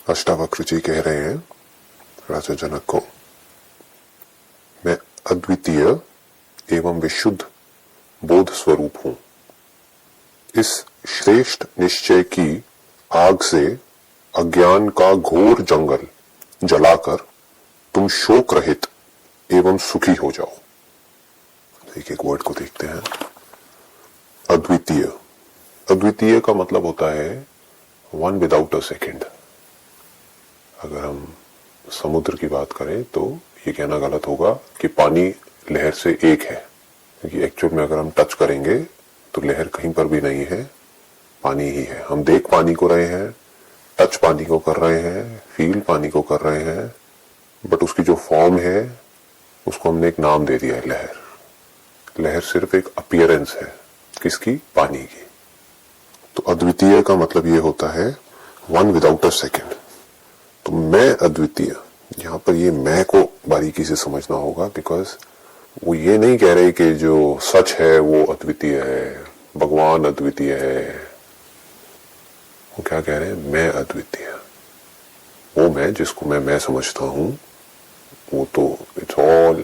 अष्टावक्र जी कह रहे हैं राजा जनक को, मैं अद्वितीय एवं विशुद्ध बोध स्वरूप हूं। इस श्रेष्ठ निश्चय की आग से अज्ञान का घोर जंगल जलाकर तुम शोक रहित एवं सुखी हो जाओ। एक एक वर्ड को देखते हैं। अद्वितीय, अद्वितीय का मतलब होता है वन विदाउट अ सेकेंड। अगर हम समुद्र की बात करें तो ये कहना गलत होगा कि पानी लहर से एक है, क्योंकि एक्चुअल में अगर हम टच करेंगे तो लहर कहीं पर भी नहीं है, पानी ही है। हम देख पानी को रहे हैं, टच पानी को कर रहे हैं, फील पानी को कर रहे हैं, बट उसकी जो फॉर्म है उसको हमने एक नाम दे दिया है, लहर। लहर सिर्फ एक अपीयरेंस है, किसकी? पानी की। तो अद्वितीय का मतलब ये होता है वन विदाउट अ सेकेंड। तो मैं अद्वितीय, यहां पर ये मैं को बारीकी से समझना होगा, बिकॉज वो ये नहीं कह रहे कि जो सच है वो अद्वितीय है, भगवान अद्वितीय है। वो क्या कह रहे हैं? मैं अद्वितीय। वो मैं जिसको मैं समझता हूं वो तो it's all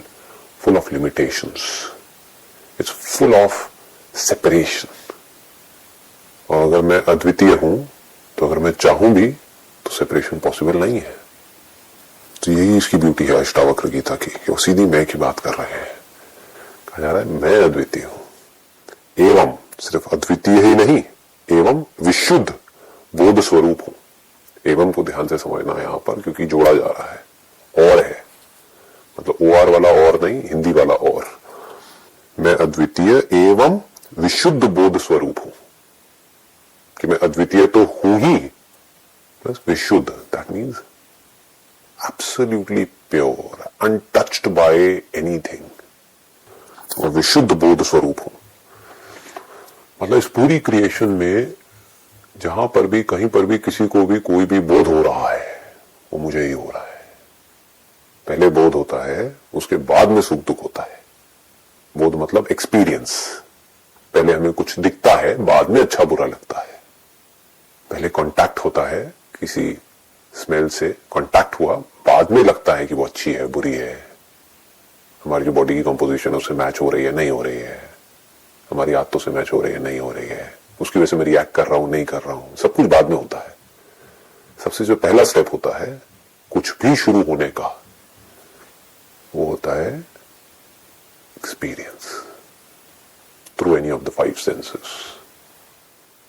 full of limitations, it's full of separation. और अगर मैं अद्वितीय हूं तो अगर मैं चाहूं भी तो सेपरेशन पॉसिबल नहीं है। तो यही इसकी ब्यूटी है अष्टावक्र गीता की, कि वो सीधी मैं की बात कर रहे हैं। कहा जा रहा है मैं अद्वितीय हूं एवं, सिर्फ अद्वितीय ही नहीं, एवं विशुद्ध बोध स्वरूप हूं। एवं को ध्यान से समझना है यहां पर, क्योंकि जोड़ा जा रहा है, और है, मतलब ओआर वाला और नहीं, हिंदी वाला और। मैं अद्वितीय एवं विशुद्ध बोध स्वरूप हूं, कि मैं अद्वितीय तो हूं ही, प्लस विशुद्ध, that means absolutely pure, untouched by anything, और विशुद्ध बोध स्वरूप हूं। मतलब इस पूरी क्रिएशन में जहां पर भी, कहीं पर भी, किसी को भी कोई भी बोध हो रहा है, वो मुझे ही हो रहा है। पहले बोध होता है, उसके बाद में सुख दुख होता है। बोध मतलब एक्सपीरियंस। पहले हमें कुछ दिखता है, बाद में अच्छा बुरा लगता है। पहले कांटेक्ट होता है, किसी स्मेल से कांटेक्ट हुआ, बाद में लगता है कि वो अच्छी है, बुरी है। हमारी जो बॉडी की कंपोजिशन है उससे मैच हो रही है, नहीं हो रही है। हमारी आदतों से मैच हो रही है, नहीं हो रही है। उसकी वजह से मैं रिएक्ट कर रहा हूं, नहीं कर रहा हूं। सब कुछ बाद में होता है। सबसे जो पहला स्टेप होता है कुछ भी शुरू होने का, वो होता है experience through any of the 5 senses.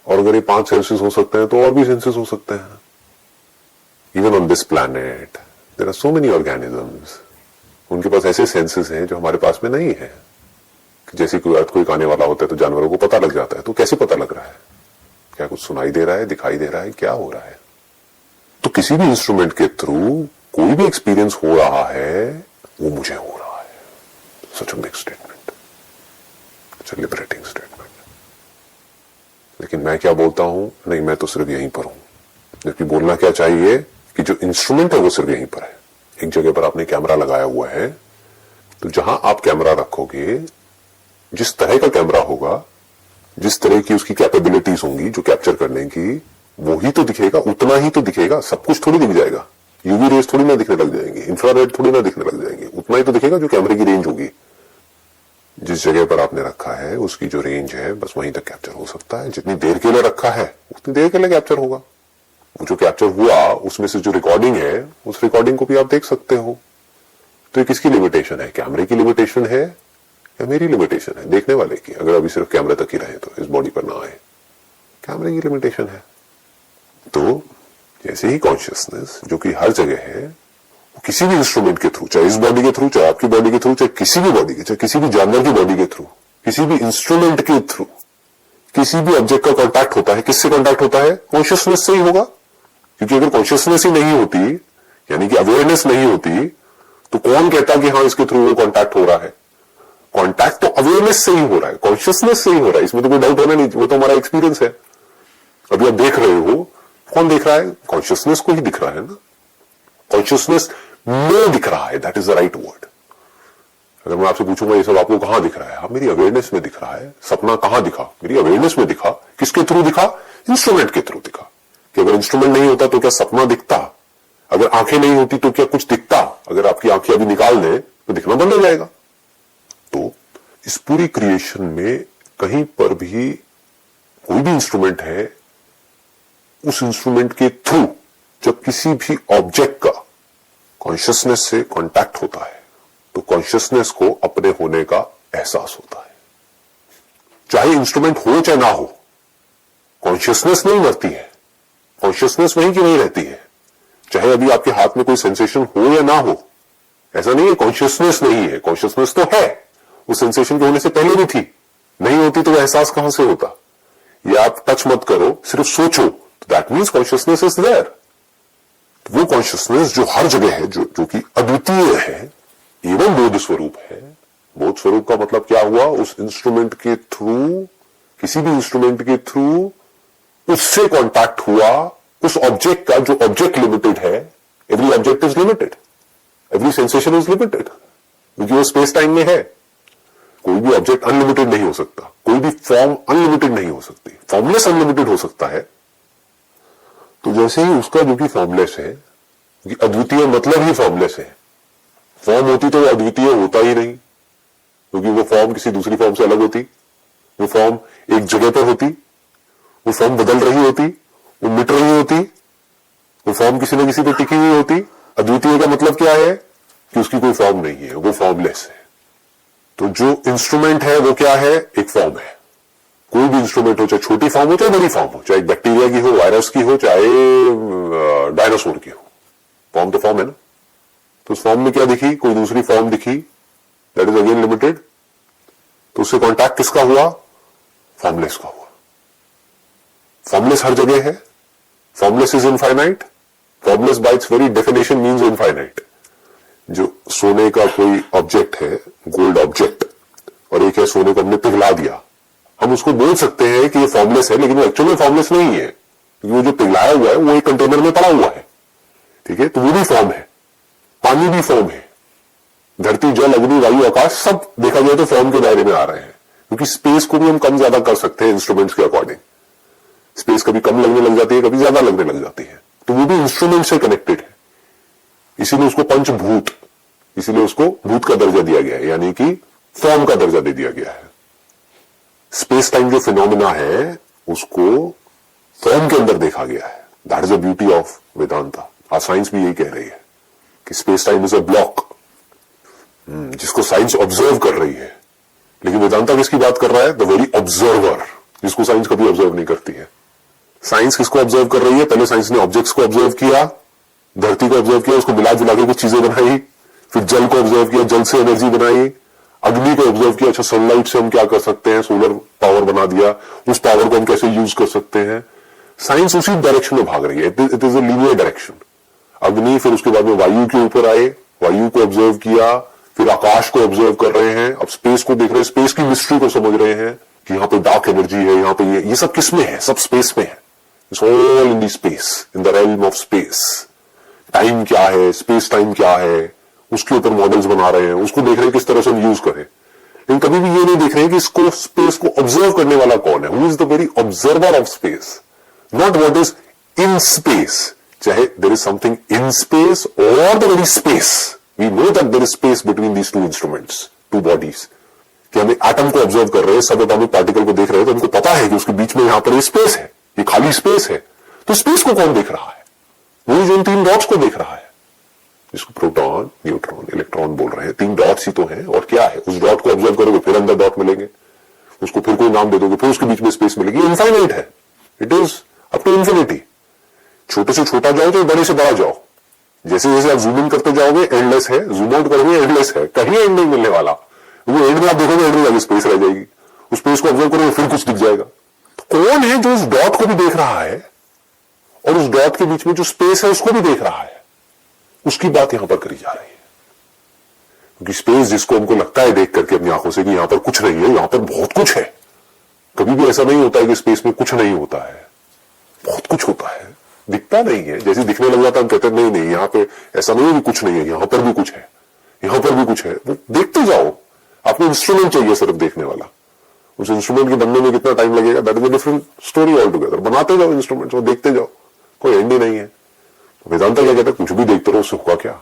और अगर ये 5 सेंसेस हो सकते हैं तो और भी सेंसेस हो सकते हैं। Even on this planet there are so many organisms, उनके पास ऐसे सेंसेस हैं जो हमारे पास में नहीं है। जैसे कोई अर्थक्वेक आने वाला होता है तो जानवरों को पता लग जाता है, तो कैसे पता लग रहा है? क्या कुछ सुनाई दे रहा है, दिखाई दे रहा है, क्या हो रहा है? तो किसी भी इंस्ट्रूमेंट के थ्रू कोई भी एक्सपीरियंस हो रहा है, वो मुझे हो रहा है। Such a big statement, such a liberating statement. लेकिन मैं क्या बोलता हूं? नहीं, मैं तो सिर्फ यहीं पर हूं। जबकि बोलना क्या चाहिए कि जो इंस्ट्रूमेंट है वो सिर्फ यहीं पर है। एक जगह पर आपने कैमरा लगाया हुआ है, तो जहां आप कैमरा रखोगे, जिस तरह का कैमरा होगा, जिस तरह की उसकी कैपेबिलिटीज होंगी जो कैप्चर करने की, वो ही तो दिखेगा, उतना ही तो दिखेगा। सब कुछ थोड़ी दिख जाएगा। यूवी रेस थोड़ी ना दिखने लग जाएंगी, इंफ्रारेड थोड़ी ना दिखने लग जाएंगे। उतना ही तो दिखेगा जो कैमरे की रेंज होगी। जिस जगह पर आपने रखा है उसकी जो रेंज है, बस वहीं तक कैप्चर हो सकता है। जितनी देर के लिए रखा है उतनी देर के लिए कैप्चर होगा। वो जो कैप्चर हुआ उसमें से जो रिकॉर्डिंग है, उस रिकॉर्डिंग को भी आप देख सकते हो। तो ये किसकी लिमिटेशन है? कैमरे की लिमिटेशन है या मेरी लिमिटेशन है? देखने वाले की। अगर अभी सिर्फ कैमरे तक ही रहे तो इस बॉडी पर ना आए, कैमरे की लिमिटेशन है। तो जैसे ही कॉन्शियसनेस जो कि हर जगह है, वो किसी भी इंस्ट्रूमेंट के थ्रू, चाहे इस बॉडी के थ्रू, चाहे आपकी बॉडी के थ्रू, चाहे किसी भी बॉडी के, चाहे किसी भी जानवर की बॉडी के थ्रू, किसी भी इंस्ट्रूमेंट के थ्रू, किसी भी ऑब्जेक्ट का कॉन्टैक्ट होता है। किससे कॉन्टैक्ट होता है? कॉन्शियसनेस से ही होगा। क्योंकि अगर कॉन्शियसनेस ही नहीं होती, यानी कि अवेयरनेस नहीं होती, तो कौन कहता कि हाँ इसके थ्रू वो कॉन्टैक्ट हो रहा है? कॉन्टैक्ट तो अवेयरनेस से ही हो रहा है, कॉन्शियसनेस से ही हो रहा है। इसमें तो कोई डाउट होना नहीं, वो तो हमारा एक्सपीरियंस है। अभी आप देख रहे हो, कौन देख रहा है? कॉन्शियसनेस को ही दिख रहा है ना। कॉन्शियसनेस में दिख रहा है, that is the right word. अगर मैं आपसे पूछूंगा ये सब आपको कहां दिख रहा है? हाँ, मेरी अवेयरनेस में दिख रहा है। सपना कहां दिखा? मेरी अवेयरनेस में दिखा। किसके थ्रू दिखा? इंस्ट्रूमेंट के थ्रू दिखा। कि अगर इंस्ट्रूमेंट नहीं होता तो क्या सपना दिखता? अगर आंखें नहीं होती तो क्या कुछ दिखता? अगर आपकी आंखें अभी निकाल दें तो दिखना बंद हो जाएगा। तो इस पूरी क्रिएशन में कहीं पर भी कोई भी इंस्ट्रूमेंट है, उस इंस्ट्रूमेंट के थ्रू जब किसी भी ऑब्जेक्ट का कॉन्शियसनेस से कांटेक्ट होता है तो कॉन्शियसनेस को अपने होने का एहसास होता है। चाहे इंस्ट्रूमेंट हो चाहे ना हो, कॉन्शियसनेस नहीं मरती है, कॉन्शियसनेस वहीं की वहीं रहती है। चाहे अभी आपके हाथ में कोई सेंसेशन हो या ना हो, ऐसा नहीं है कॉन्शियसनेस नहीं है, कॉन्शियसनेस तो है, उस सेंसेशन के होने से पहले भी थी। नहीं होती तो वो एहसास कहां से होता? ये आप टच मत करो, सिर्फ सोचो, that means consciousness is there. वो कॉन्शियसनेस जो हर जगह है, जो कि अद्वितीय है एवं बोध स्वरूप है। बोध स्वरूप का मतलब क्या हुआ? उस इंस्ट्रूमेंट के थ्रू, किसी भी इंस्ट्रूमेंट के थ्रू उससे कांटेक्ट हुआ, उस ऑब्जेक्ट का, जो ऑब्जेक्ट लिमिटेड है। Every object is limited, every sensation is limited, क्योंकि वो स्पेस टाइम में है। कोई भी ऑब्जेक्ट अनलिमिटेड नहीं हो सकता, कोई भी फॉर्म अनलिमिटेड नहीं हो सकती, फॉर्मलेस अनलिमिटेड हो सकता है। तो जैसे ही उसका जो कि फॉर्मलेस है, क्योंकि अद्वितीय मतलब ही फॉर्मलेस है। फॉर्म होती तो वो अद्वितीय होता ही नहीं, क्योंकि वो फॉर्म किसी दूसरी फॉर्म से अलग होती, वो फॉर्म एक जगह पर होती, वो फॉर्म बदल रही होती, वो मिट रही होती, वो फॉर्म किसी न किसी पे टिकी हुई होती। अद्वितीय का मतलब क्या है? कि उसकी कोई फॉर्म नहीं है, वो फॉर्मलेस है। तो जो इंस्ट्रूमेंट है वो क्या है? एक फॉर्म है। कोई भी इंस्ट्रूमेंट हो, चाहे छोटी फॉर्म हो चाहे बड़ी फॉर्म हो, चाहे बैक्टीरिया की हो, वायरस की हो, चाहे डायनासोर की हो, फॉर्म तो फॉर्म है ना। तो उस फॉर्म में क्या दिखी? कोई दूसरी फॉर्म दिखी, दैट इज अगेन लिमिटेड। तो उससे कॉन्टैक्ट किसका हुआ? फॉर्मलेस का हुआ। फॉर्मलेस हर जगह है, formless is infinite. Formless bye it's very definition means infinite. जो सोने का कोई ऑब्जेक्ट है, गोल्ड ऑब्जेक्ट, और एक है सोने को हमने पिघला दिया, हम उसको बोल सकते हैं कि ये फॉर्मलेस है, लेकिन वो एक्चुअली में फॉर्मलेस नहीं है, क्योंकि वो जो पिघलाया हुआ है वो एक कंटेनर में पड़ा हुआ है। ठीक है, तो वो भी फॉर्म है, पानी भी फॉर्म है, धरती, जल, अग्नि, वायु, आकाश सब देखा जाए तो फॉर्म के दायरे में आ रहे हैं। क्योंकि स्पेस को भी हम कम ज्यादा कर सकते हैं इंस्ट्रूमेंट्स के अकॉर्डिंग। स्पेस कभी कम लगने लग जाती है, कभी ज्यादा लगने लग जाती है, तो वो भी इंस्ट्रूमेंट से कनेक्टेड है। इसीलिए उसको पंचभूत, इसीलिए उसको भूत का दर्जा दिया गया है, यानी कि फॉर्म का दर्जा दे दिया गया है। स्पेस टाइम जो फिनोमिना है उसको फॉर्म के अंदर देखा गया है। That is the beauty of Vedanta. आज साइंस भी यही कह रही है कि space time is a block, जिसको साइंस ऑब्जर्व कर रही है। लेकिन वेदांता किसकी बात कर रहा है? द वेरी ऑब्जर्वर, जिसको साइंस कभी ऑब्जर्व नहीं करती है। साइंस किसको ऑब्जर्व कर रही है? पहले साइंस ने ऑब्जेक्ट्स को ऑब्जर्व किया, धरती को ऑब्जर्व किया, उसको मिला जुला के कुछ चीजें बनाई, फिर जल को ऑब्जर्व किया, जल से एनर्जी बनाई, अग्नि को ऑब्जर्व किया, अच्छा सनलाइट से हम क्या कर सकते हैं, सोलर पावर बना दिया, उस पावर को हम कैसे यूज कर सकते हैं। साइंस उसी डायरेक्शन में भाग रही है, it is a linear direction. अग्नि, फिर उसके बाद में वायु के ऊपर आए, वायु को ऑब्जर्व किया, फिर आकाश को ऑब्जर्व कर रहे हैं, अब स्पेस को देख रहे हैं, स्पेस की मिस्ट्री को समझ रहे हैं कि यहाँ पे डार्क एनर्जी है, यहाँ पे ये सब किस में है? सब स्पेस में है। It's all in the space, in the realm of space. Time क्या है, स्पेस टाइम क्या है, उसके ऊपर मॉडल्स बना रहे हैं, उसको देख रहे हैं किस तरह से हम यूज करें। लेकिन कभी भी ये नहीं देख रहे हैं कि इसको, स्पेस को ऑब्जर्व करने वाला कौन है। Who is the very observer of space, not what is in space. चाहे there is something in space और the very space, we know that there is space between these two instruments, two bodies. कि हम atom को observe कर रहे हैं, सब atomic particle को देख रहे हैं, तो हमको पता है कि उसके बीच में यहां पर स्पेस है, ये खाली स्पेस है। तो स्पेस को कौन देख रहा है? वही जो इन तीन डॉट्स को देख रहा है, जिसको प्रोटॉन, न्यूट्रॉन, इलेक्ट्रॉन बोल रहे हैं। तीन डॉट्स ही तो हैं, और क्या है? उस डॉट को ऑब्जर्व करोगे, फिर अंदर डॉट मिलेंगे, उसको फिर कोई नाम दे दोगे, फिर उसके बीच में स्पेस मिलेगी। इनफाइनाइट है, it is up to infinity. छोटे से छोटा जाओ तो बड़े से बड़ा जाओ, जैसे जैसे आप जूम इन करते जाओगे एंडलेस है, जूम आउट करोगे एंडलेस है, कहीं एंड नहीं मिलने वाला। वो एंड में आप देखोगे, एंड में जाके स्पेस रह जाएगी, उस स्पेस को ऑब्जर्व करोगे फिर कुछ दिख जाएगा। तो कौन है जो उस डॉट को भी देख रहा है और उस डॉट के बीच में जो स्पेस है उसको भी देख रहा है? उसकी बात यहां पर करी जा रही है। क्योंकि स्पेस जिसको हमको लगता है देख करके अपनी आंखों से कि यहां पर कुछ नहीं है, यहां पर बहुत कुछ है। कभी भी ऐसा नहीं होता है कि स्पेस में कुछ नहीं होता है, बहुत कुछ होता है, दिखता नहीं है। जैसे दिखने लग जाता है हम कहते हैं नहीं नहीं, यहां पे ऐसा नहीं है कि कुछ नहीं है, यहां पर भी कुछ है, यहां पर भी कुछ है। वो देखते जाओ, आपको इंस्ट्रूमेंट चाहिए सिर्फ देखने वाला। उस इंस्ट्रूमेंट के बनने में कितना टाइम लगेगा, that is a different story all together. बनाते जाओ इंस्ट्रूमेंट, वो देखते जाओ, कोई एंड ही नहीं है। वेदांता क्या कहता है, कुछ भी देखते रहो उससे होगा क्या।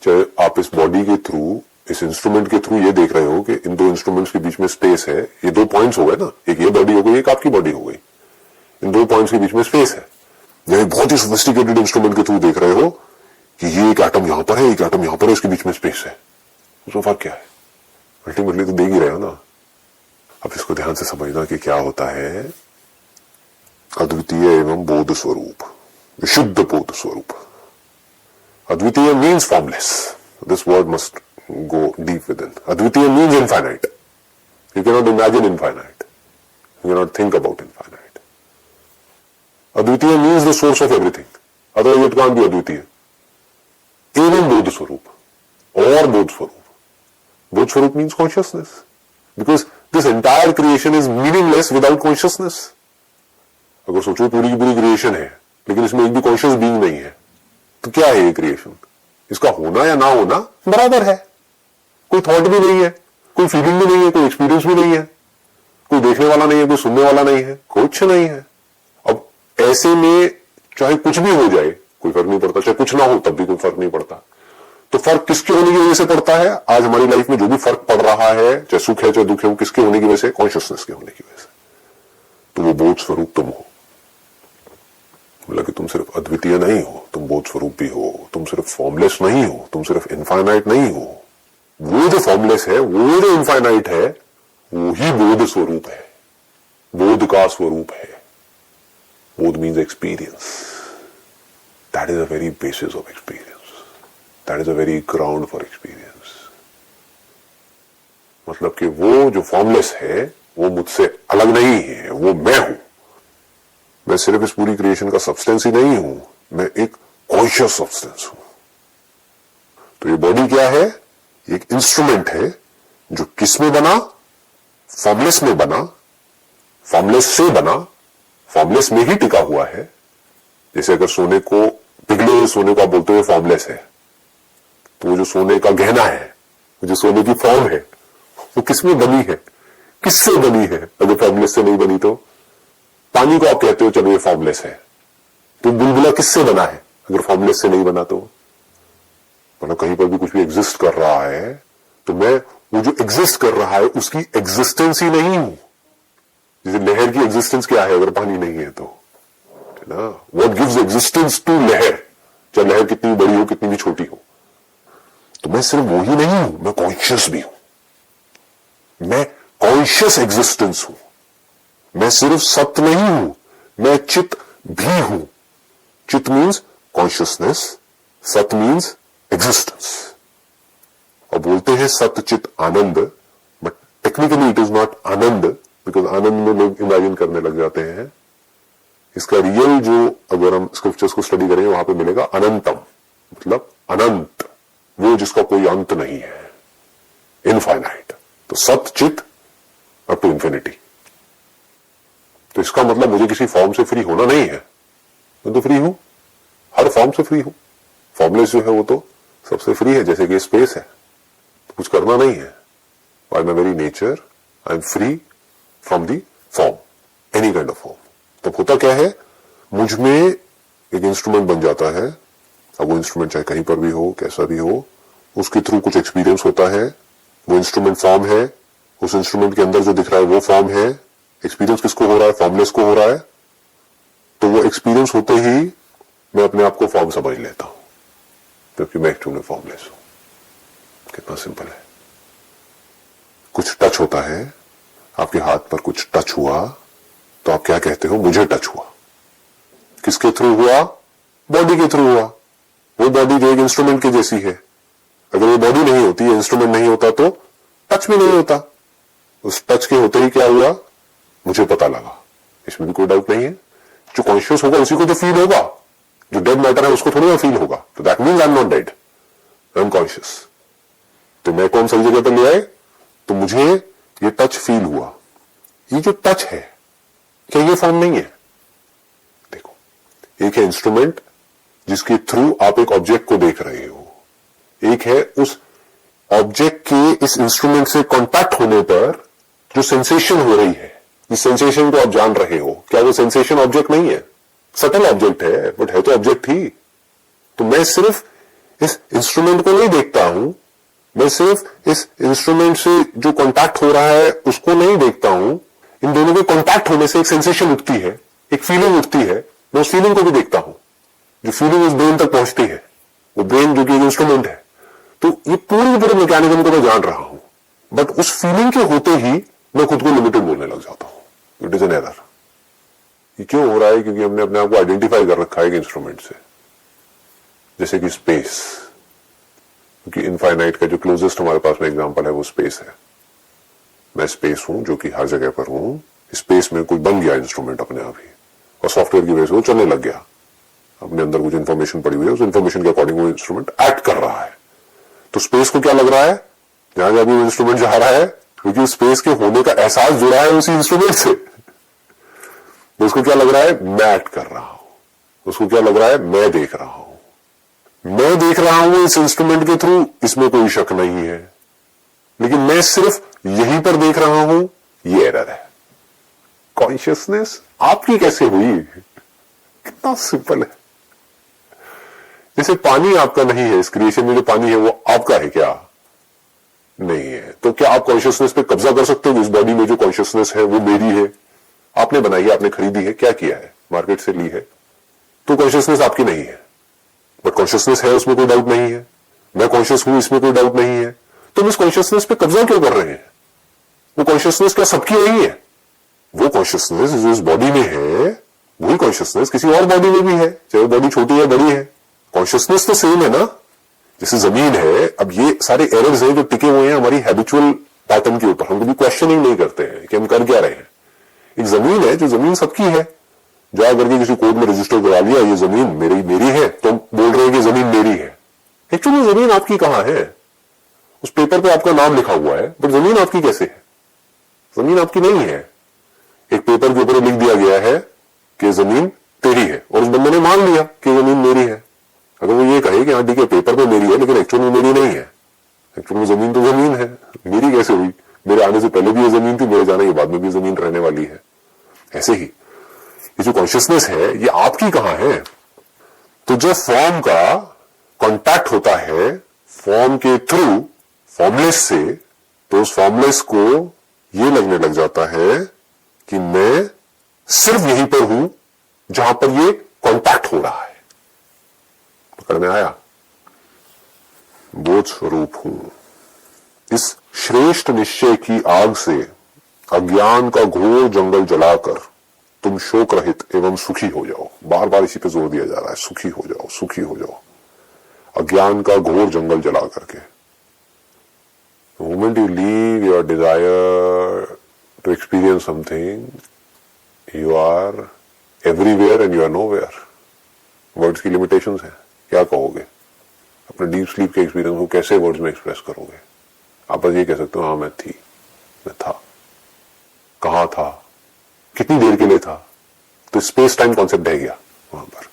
चाहे आप इस बॉडी के थ्रू, इस इंस्ट्रूमेंट के थ्रू ये देख रहे हो कि इन दो इंस्ट्रूमेंट्स के बीच में स्पेस है, ये दो पॉइंट्स हो गए ना, एक ये बॉडी हो गई, एक आपकी बॉडी हो गई, इन दो पॉइंट्स के बीच में स्पेस है। जब बहुत ही सोफिस्टिकेटेड इंस्ट्रूमेंट के थ्रू देख रहे हो कि ये एक एटम यहां पर है, एक एटम यहां पर है, इसके बीच में स्पेस है, उसमें फर्क क्या है? अल्टीमेटली तो देख ही रहे हो ना। अब इसको ध्यान से समझना कि क्या होता है अद्वितीय एवं बोध स्वरूप, विशुद्ध बोध स्वरूप। अद्वितीय means formless, this word must go deep within. Advitiya means infinite. You cannot imagine infinite. You cannot think about infinite. Advitiya means the source of everything. Otherwise it can't be Advitiya. Even Bodh Swarup or Bodh Swarup. Bodh Swarup means consciousness. Because this entire creation is meaningless without consciousness. अगर सोचो पूरी की पूरी creation है लेकिन इसमें एक भी कॉन्शियस बीइंग नहीं है तो क्या है ये क्रिएशन? इसका होना या ना होना बराबर है। कोई थॉट भी नहीं है, कोई फीलिंग भी नहीं है, कोई एक्सपीरियंस भी नहीं है, कोई देखने वाला नहीं है, कोई सुनने वाला नहीं है, कुछ नहीं है। अब ऐसे में चाहे कुछ भी हो जाए कोई फर्क नहीं पड़ता, चाहे कुछ ना हो तब भी कोई फर्क नहीं पड़ता। तो फर्क किसके होने की वजह से पड़ता है? आज हमारी लाइफ में जो भी फर्क पड़ रहा है, चाहे सुख है चाहे दुख है, वो किसके होने की वजह से? कॉन्शियसनेस के होने की वजह से। तो वो बोध स्वरूप तुम हो। मतलब कि तुम सिर्फ अद्वितीय नहीं हो, तुम बोध स्वरूप भी हो। तुम सिर्फ फॉर्मलेस नहीं हो, तुम सिर्फ इनफाइनाइट नहीं हो। वो जो फॉर्मलेस है, वो जो इनफाइनाइट है, वो ही बोध स्वरूप है, बोध का स्वरूप है। बोध means experience. That is a very basis of experience, that is a very ground for experience. मतलब कि वो जो फॉर्मलेस है वो मुझसे अलग नहीं है, वो मैं हूं। मैं सिर्फ इस पूरी क्रिएशन का सब्सटेंस ही नहीं हूं, मैं एक कॉन्शियस सब्सटेंस हूं। तो ये बॉडी क्या है? एक इंस्ट्रूमेंट है जो किस में बना? फॉर्मलेस में बना, फॉर्मलेस से बना, फॉर्मलेस में ही टिका हुआ है। जैसे अगर सोने को, पिघले हुए सोने को आप बोलते हुए फॉर्मलेस है, तो वो जो सोने का गहना है, वो जो सोने की फॉर्म है, वो किस में बनी है? किससे बनी है? अगर फॉर्मलेस से नहीं बनी तो पानी को आप कहते हो चलो ये फॉर्मलेस है, तो बुलबुला किससे बना है? अगर फॉर्मलेस से नहीं बना तो मतलब कहीं पर भी कुछ भी एग्जिस्ट कर रहा है तो मैं वो जो एग्जिस्ट कर रहा है उसकी एग्जिस्टेंस ही नहीं हूं। जैसे लहर की एग्जिस्टेंस क्या है अगर पानी नहीं है तो, है ना? व्हाट गिव्स एग्जिस्टेंस टू लहर, चाहे लहर कितनी बड़ी हो कितनी भी छोटी हो। तो मैं सिर्फ वो ही नहीं हूं, मैं कॉन्शियस भी हूं, मैं कॉन्शियस एग्जिस्टेंस हूं। मैं सिर्फ सत्य नहीं हूं, मैं चित भी हूं। चित मीन्स कॉन्शियसनेस, सत्य मीन्स एग्जिस्टेंस। और बोलते हैं सत्य चित आनंद, but technically it is not आनंद, बिकॉज आनंद में लोग इमेजिन करने लग जाते हैं। इसका रियल जो अगर हम स्क्रिप्चर्स को स्टडी करें वहां पे मिलेगा अनंतम, मतलब अनंत, वो जिसका कोई अंत नहीं है, इनफाइनाइट। तो सत्य चित अप टू इंफिनिटी। तो इसका मतलब मुझे किसी फॉर्म से फ्री होना नहीं है, मैं तो फ्री हूं, हर फॉर्म से फ्री हूं। फॉर्मलेस जो है वो तो सबसे फ्री है, जैसे कि स्पेस है, तो कुछ करना नहीं है। By my very nature I am free from the form, any kind of form. तो होता क्या है, मुझ में एक इंस्ट्रूमेंट बन जाता है। अब वो इंस्ट्रूमेंट चाहे कहीं पर भी हो, कैसा भी हो, उसके थ्रू कुछ एक्सपीरियंस होता है। वो इंस्ट्रूमेंट फॉर्म है, उस इंस्ट्रूमेंट के अंदर जो दिख रहा है वो फॉर्म है। एक्सपीरियंस किसको हो रहा है? फॉर्मलेस को हो रहा है। तो वो एक्सपीरियंस होते ही मैं अपने आप को फॉर्म समझ लेता हूं, क्योंकि मैं एक्चुअली फॉर्मलेस हूं। कितना सिंपल है। कुछ टच होता है, आपके हाथ पर कुछ टच हुआ तो आप क्या कहते हो? मुझे टच हुआ। किसके थ्रू हुआ? बॉडी के थ्रू हुआ। वो बॉडी जो एक इंस्ट्रूमेंट के जैसी है, अगर वो बॉडी नहीं होती, इंस्ट्रूमेंट नहीं होता तो टच भी नहीं होता। उस टच के होते ही क्या हुआ? मुझे पता लगा। इसमें भी कोई डाउट नहीं है। जो कॉन्शियस होगा उसी को तो फील होगा, जो डेड मैटर है उसको थोड़ी ना फील होगा। तो that means I am not dead, I am conscious. तो मैं कौन सही जगह पर ले आए? तो मुझे ये टच फील हुआ। ये जो टच है क्या ये फॉर्म नहीं है? देखो, एक है इंस्ट्रूमेंट जिसके थ्रू आप एक ऑब्जेक्ट को देख रहे हो, एक है उस ऑब्जेक्ट के इस इंस्ट्रूमेंट से कॉन्टैक्ट होने पर जो सेंसेशन हो रही है, इस सेंसेशन को आप जान रहे हो। क्या वो सेंसेशन ऑब्जेक्ट नहीं है? सटल ऑब्जेक्ट है, बट है तो ऑब्जेक्ट ही। तो मैं सिर्फ इस इंस्ट्रूमेंट को नहीं देखता हूं, मैं सिर्फ इस इंस्ट्रूमेंट से जो कांटेक्ट हो रहा है उसको नहीं देखता हूं, इन दोनों के कांटेक्ट होने से एक सेंसेशन उठती है, एक फीलिंग उठती है, मैं उस फीलिंग को भी देखता हूं, जो फीलिंग उस ब्रेन तक पहुंचती है, वो ब्रेन जो कि एक इंस्ट्रूमेंट है। तो ये पूरे मैकेनिज्म को मैं जान रहा हूं, बट उस फीलिंग के होते ही मैं खुद को लिमिटेड बोलने लग जाता हूं। It is an error. ये क्यों हो रहा है? क्योंकि हमने अपने आप को आइडेंटिफाई कर रखा है एक इंस्ट्रूमेंट से, जैसे कि स्पेस, क्योंकि इनफाइनाइट का जो क्लोजेस्ट हमारे पास में एग्जांपल है वो स्पेस है। मैं स्पेस हूं जो कि हर जगह पर हूं, स्पेस में कोई बन गया इंस्ट्रूमेंट अपने आप ही, और सॉफ्टवेयर की वजह से वो चलने लग गया, अपने अंदर कुछ इंफॉर्मेशन पड़ी हुई है, उस इंफॉर्मेशन के अकॉर्डिंग वो इंस्ट्रूमेंट एक्ट कर रहा है। तो स्पेस को क्या लग रहा है? जहां जहां भी वो इंस्ट्रूमेंट जा रहा है, क्योंकि स्पेस के होने का एहसास जुड़ा है उसी इंस्ट्रूमेंट से, तो उसको क्या लग रहा है? मैं एक्ट कर रहा हूं। उसको क्या लग रहा है? मैं देख रहा हूं, मैं देख रहा हूं इस इंस्ट्रूमेंट के थ्रू, इसमें कोई शक नहीं है, लेकिन मैं सिर्फ यहीं पर देख रहा हूं, ये एरर है। कॉन्शियसनेस आपकी कैसे हुई? कितना सिंपल है। जैसे पानी आपका नहीं है, इस क्रिएशन में जो पानी है वो आपका है क्या? नहीं है। तो क्या आप कॉन्शियसनेस पे कब्जा कर सकते हो? इस बॉडी में जो कॉन्शियसनेस है वो मेरी है, आपने बनाई है, आपने खरीदी है, क्या किया है? मार्केट से ली है, तो कॉन्शियसनेस आपकी नहीं है, बट कॉन्शियसनेस है, उसमें कोई डाउट नहीं है। मैं कॉन्शियस हूं, इसमें कोई डाउट नहीं है। तो हम इस कॉन्शियसनेस पे कब्जा क्यों कर रहे हैं? वो कॉन्शियसनेस क्या सबकी नहीं है? वो कॉन्शियसनेस जो इस बॉडी में है, वही कॉन्शियसनेस किसी और बॉडी में भी है, चाहे वो बॉडी छोटी है बड़ी है, कॉन्शियसनेस तो सेम है ना। जैसे जमीन है, अब ये सारे एरर्स हैं जो टिके हुए हैं हमारी हैबिचुअल पैटर्न के ऊपर, हम कभी क्वेश्चनिंग नहीं करते हैं कि हम कर क्या रहे हैं। एक जमीन है जो जमीन सबकी है, जा करके किसी कोर्ट में रजिस्टर करा लिया, ये जमीन मेरी है, तो बोल रहे हैं कि जमीन मेरी है। एक्चुअली जमीन आपकी कहां है? उस पेपर पे आपका नाम लिखा हुआ है, बट जमीन आपकी कैसे है? जमीन आपकी नहीं है। एक पेपर के ऊपर लिख दिया गया है कि जमीन तेरी है, और उस बंदे ने मान लिया कि जमीन मेरी है। अगर वो ये कहे कि हाँ ठीक है पेपर पे मेरी है, लेकिन एक्चुअली मेरी नहीं है, एक्चुअली जमीन तो जमीन है, मेरी कैसे हुई? मेरे आने से पहले भी ये जमीन थी, मेरे जाने के बाद में भी जमीन रहने वाली है। ऐसे ही ये जो कॉन्शियसनेस है ये आपकी कहां है? तो जब फॉर्म का कांटेक्ट होता है फॉर्म के थ्रू फॉर्मलेस से, तो उस फॉर्मलेस को ये लगने लग जाता है कि मैं सिर्फ यहीं पर हूं जहां पर ये कांटेक्ट हो रहा है। पकड़ में आया? बोध स्वरूप हूं। इस श्रेष्ठ निश्चय की आग से अज्ञान का घोर जंगल जलाकर तुम शोक रहित एवं सुखी हो जाओ। बार बार इसी पे जोर दिया जा रहा है, सुखी हो जाओ, सुखी हो जाओ। अज्ञान का घोर जंगल जला करके। The moment you leave your desire to experience something, you are everywhere and you are nowhere. Words की लिमिटेशंस हैं, क्या कहोगे? अपने डीप स्लीप के एक्सपीरियंस को कैसे वर्ड्स में एक्सप्रेस करोगे? आप बस ये कह सकते हो हाँ मैं थी, मैं था। कहां था? कितनी देर के लिए था? तो स्पेस टाइम कॉन्सेप्ट है गया वहां पर।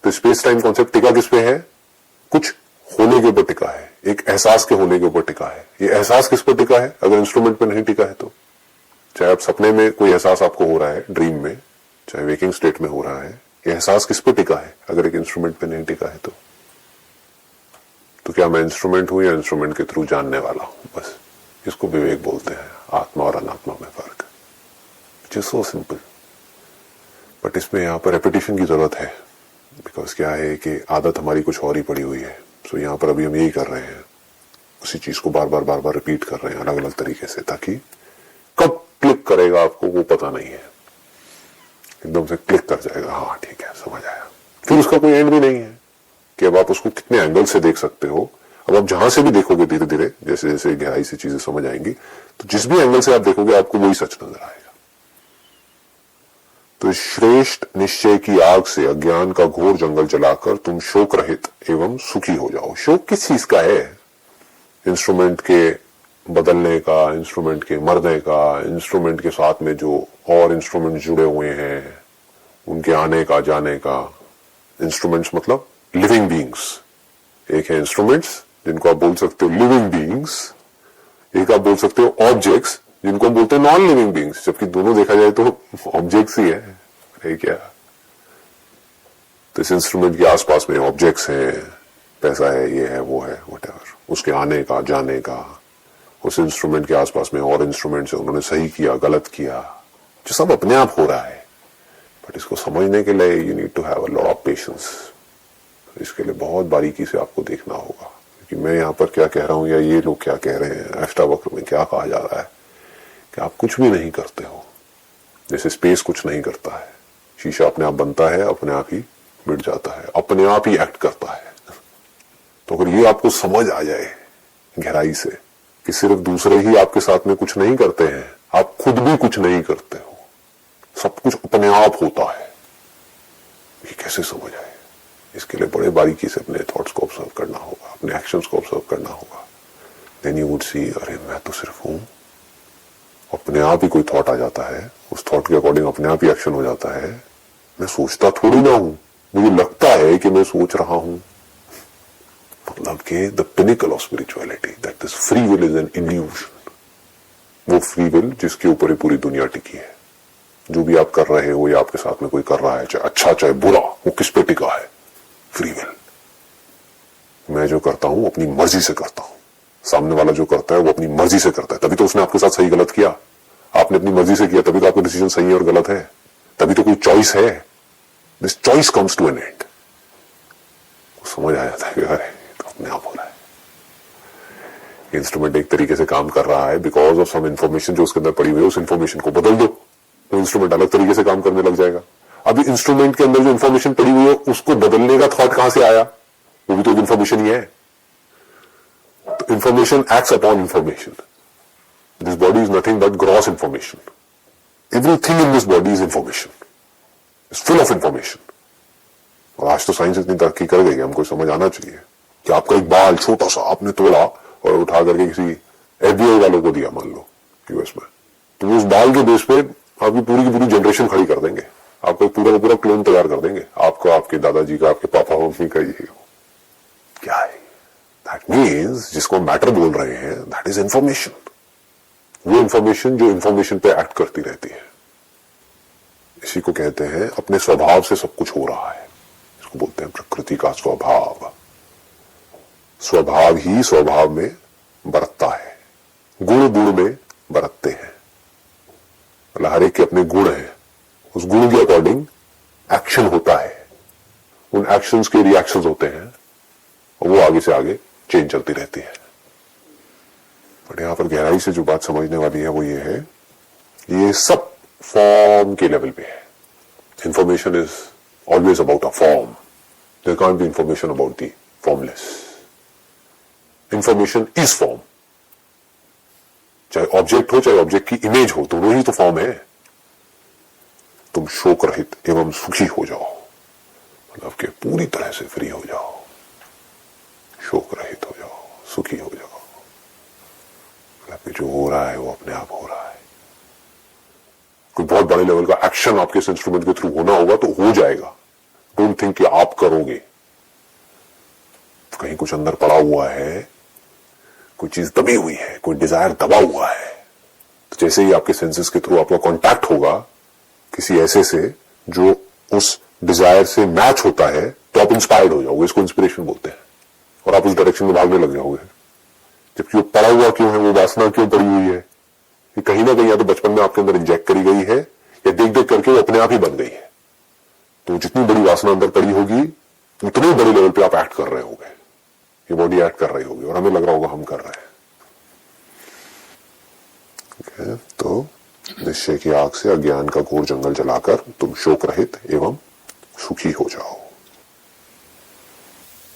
तो स्पेस टाइम कॉन्सेप्ट टिका किस पे है? कुछ होने के ऊपर टिका है, एक एहसास के होने के ऊपर टिका है। ये एहसास किस पर टिका है? अगर इंस्ट्रूमेंट पे नहीं टिका है तो, चाहे आप सपने में कोई एहसास आपको हो रहा है, ड्रीम में, चाहे वेकिंग स्टेट में हो रहा है, ये एहसास किस पे टिका है? अगर एक इंस्ट्रूमेंट पे नहीं टिका है तो क्या मैं इंस्ट्रूमेंट हूं या इंस्ट्रूमेंट के थ्रू जानने वाला हूं? बस इसको विवेक बोलते हैं, आत्मा और अनात्मा में फर्क। Which is so simple, but इसमें यहां पर रेपिटेशन की जरूरत है, बिकॉज क्या है कि आदत हमारी कुछ और ही पड़ी हुई है। सो यहां पर अभी हम यही कर रहे हैं, उसी चीज को बार बार रिपीट कर रहे हैं अलग अलग तरीके से, ताकि कब क्लिक करेगा आपको वो पता नहीं है, एकदम से क्लिक कर जाएगा, हाँ ठीक है समझ आया। फिर उसका कोई एंड भी नहीं है कि अब आप उसको कितने एंगल से देख सकते हो। अब आप जहां से भी देखोगे धीरे धीरे, जैसे जैसे गहराई से चीजें समझ आएंगी, तो जिस भी एंगल से आप देखोगे आपको वही सच नजर आएगा। तो श्रेष्ठ निश्चय की आग से अज्ञान का घोर जंगल जलाकर तुम शोक रहित एवं सुखी हो जाओ। शोक किस चीज का है? इंस्ट्रूमेंट के बदलने का, इंस्ट्रूमेंट के मरने का, इंस्ट्रूमेंट के साथ में जो और इंस्ट्रूमेंट जुड़े हुए हैं उनके आने का जाने का। इंस्ट्रूमेंट्स मतलब लिविंग बीइंग्स। एक है इंस्ट्रूमेंट्स जिनको आप बोल सकते हो लिविंग बीइंग्स, एक आप बोल सकते हो ऑब्जेक्ट्स जिनको हम बोलते हैं नॉन लिविंग बीइंग्स, जबकि दोनों देखा जाए तो ऑब्जेक्ट्स ही है क्या। तो इस इंस्ट्रूमेंट के आसपास में ऑब्जेक्ट्स हैं, पैसा है, ये है, वो है, व्हाटएवर, उसके आने का जाने का, उस इंस्ट्रूमेंट के आसपास में और इंस्ट्रूमेंट है, उन्होंने सही किया गलत किया, जो सब अपने आप हो रहा है। बट इसको समझने के लिए you need to have a lot of patience. इसके लिए बहुत बारीकी से आपको देखना होगा कि मैं यहाँ पर क्या कह रहा हूं या ये लोग क्या कह रहे हैं, अष्टावक्र में क्या कहा जा रहा है कि आप कुछ भी नहीं करते हो। जैसे स्पेस कुछ नहीं करता है, शीशा अपने आप बनता है, अपने आप ही मिट जाता है, अपने आप ही एक्ट करता है। तो अगर ये आपको समझ आ जाए गहराई से कि सिर्फ दूसरे ही आपके साथ में कुछ नहीं करते हैं, आप खुद भी कुछ नहीं करते हो, सब कुछ अपने आप होता है, ये कैसे समझ आए? इसके लिए बड़े बारीकी से अपने थॉट्स को ऑब्जर्व करना होगा, अपने एक्शंस को ऑब्जर्व करना होगा। देन यू वुड सी, अरे मैं तो सिर्फ हूं। अपने आप ही कोई थॉट आ जाता है, उस थॉट के अकॉर्डिंग अपने आप ही एक्शन हो जाता है। मैं सोचता थोड़ी ना हूं, मुझे लगता है कि मैं सोच रहा हूं। मतलब कि the pinnacle of spirituality, that this free will is an illusion. वो फ्री विल जिसके ऊपर ही पूरी दुनिया टिकी है। जो भी आप कर रहे हो या आपके साथ में कोई कर रहा है, चाहे अच्छा चाहे बुरा, वो किस पे टिका है? Free will. मैं जो करता हूं अपनी मर्जी से करता हूं, सामने वाला जो करता है वो अपनी मर्जी से करता है, तभी तो उसने आपके साथ सही गलत किया। आपने अपनी मर्जी से किया, तभी तो आपका डिसीजन सही है और गलत है, तभी तो कोई चॉइस है। This choice comes to an end. समझ आ जाता है कि अरे तो अपने आप हो रहा है। इंस्ट्रूमेंट एक तरीके से काम कर रहा है बिकॉज ऑफ सम इंफॉर्मेशन जो उसके अंदर पड़ी हुई है, उस इंफॉर्मेशन को बदल दो तो इंस्ट्रूमेंट अलग तरीके से काम करने लग जाएगा। अभी इंस्ट्रूमेंट के अंदर जो इंफॉर्मेशन पड़ी हुई है, उसको बदलने का थॉट कहां से आया? वो भी तो इंफॉर्मेशन ही है। तो information acts upon information. This body is nothing but gross information. Everything in this body is information, is full of information. और आज तो साइंस इतनी तरक्की कर गई है, हमको समझ आना चाहिए कि आपका एक बाल छोटा सा आपने तोड़ा और उठा करके किसी एफबीआई वालों को दिया, मान लो यूएस में, तो उस बाल के बेस पे आपकी पूरी की पूरी जनरेशन खड़ी कर देंगे, आपको पूरा का पूरा क्लोन तैयार कर देंगे, आपका, आपके दादाजी का, आपके पापा मम्मी का। ये क्या है? दैट मीन्स जिसको मैटर बोल रहे हैं, दैट इज इंफॉर्मेशन। वो इंफॉर्मेशन जो इंफॉर्मेशन पे एक्ट करती रहती है, इसी को कहते हैं अपने स्वभाव से सब कुछ हो रहा है। इसको बोलते हैं प्रकृति का स्वभाव। स्वभाव ही स्वभाव में बरतता है, गुण गुण में बरतते हैं। मतलब हर एक के अपने गुण हैं, उस गुण के अकॉर्डिंग एक्शन होता है, उन एक्शंस के रिएक्शंस होते हैं और वो आगे से आगे चेंज चलती रहती है। बट यहां पर गहराई से जो बात समझने वाली है वो ये है, ये सब फॉर्म के लेवल पे है। Information is always about a form, there can't be information about the formless. Information is form, चाहे ऑब्जेक्ट हो चाहे ऑब्जेक्ट की इमेज हो, दोनों ही तो फॉर्म है। तुम शोक रहित एवं सुखी हो जाओ, मतलब कि पूरी तरह से फ्री हो जाओ, शोक रहित हो जाओ, सुखी हो जाओ। मतलब कि जो हो रहा है वो अपने आप हो रहा है। कोई बहुत बड़े लेवल का एक्शन आपके इस इंस्ट्रूमेंट के थ्रू होना होगा तो हो जाएगा। डोंट थिंक कि आप करोगे। कहीं कुछ अंदर पड़ा हुआ है, कोई चीज दबी हुई है, कोई डिजायर दबा हुआ है, तो जैसे ही आपके सेंसेस के थ्रू आपका कांटेक्ट होगा किसी ऐसे से जो उस डिजायर से मैच होता है, तो आप इंस्पायर्ड हो जाओगे। इसको इंस्पिरेशन बोलते हैं। और आप उस डायरेक्शन में भागने लग जाओगे। जबकि वो पड़ा हुआ क्यों है, वो वासना क्यों पड़ी हुई है, कि कहीं ना कहीं या तो बचपन में आपके अंदर इंजेक्ट करी गई है या देख देख करके वो अपने आप ही बन गई है। तो जितनी बड़ी वासना अंदर पड़ी होगी उतने बड़े लेवल पे आप एक्ट कर रहे होगे, ये बॉडी एक्ट कर रही होगी और हमें लग रहा होगा हम कर रहे हैं। तो निश्चय की आग से अज्ञान का घोर जंगल जलाकर तुम शोक रहित एवं सुखी हो जाओ।